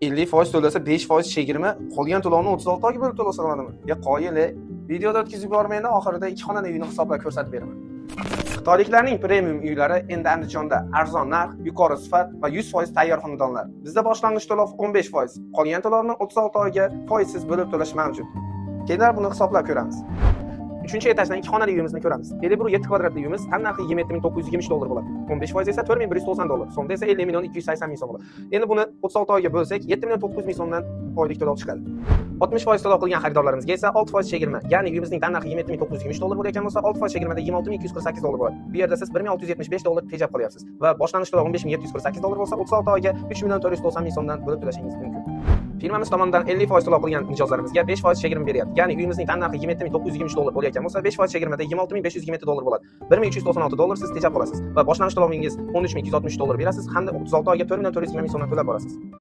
50% to'lasa 5% chegirma, qolgan to'lovni 36 oyga bo'lib to'lasa bo'ladimi? Qoyil, videoda o'tkazib yubormayman, oxirida 2 xonali uyni hisoblab ko'rsatib beraman. Xitoyliklarning premium uylari endi Andijonda arzon narx, yuqori sifat va 100% tayyor xonadonlar. Bizda boshlang'ich to'lov 15%, qolgan to'lovni 36 oyga foizsiz bo'lib to'lash mavjud. Keyin buni hisoblab ko'ramiz. 3-etajdan 2 xonali uyimizni ko'ramiz. 7 kvadratli uyimiz tannarxi 27920 dollar bo'ladi. 15% esa 4190 dollar. So'mda esa 50 so'm bo'ladi. Endi buni 36 oyga bo'lsak, 7 so'mdan oylik to'lov chiqadi. 60% to'lov qilgan xaridorlarimizga esa 6% chegirma, ya'ni uyimizning tannarxi 27920 dollar bo'layotgan bo'lsa, 6% chegirmada 26248 dollar bo'ladi. Bu yerda siz 1675 dollar tejab qolyapsiz va boshlang'ich to'lov 15748 dollar bo'lsa, 36 oyga 3 so'mdan bo'lib to'lashingiz mumkin. Firmamiz tomonidan 50% to'lov qilgan mijozlarimizga 5% chegirma beryapti. Ya'ni uyimizning tannarxi 27920 dollar bo'layotgan bo'lsa, 5% chegirmada 26527 dollar bo'ladi. 1396 dollar siz tejab qolasiz va boshlang'ich to'lovingiz 13260 dollar berasiz hamda 36 oyga 4420 so'mdan to'lab borasiz.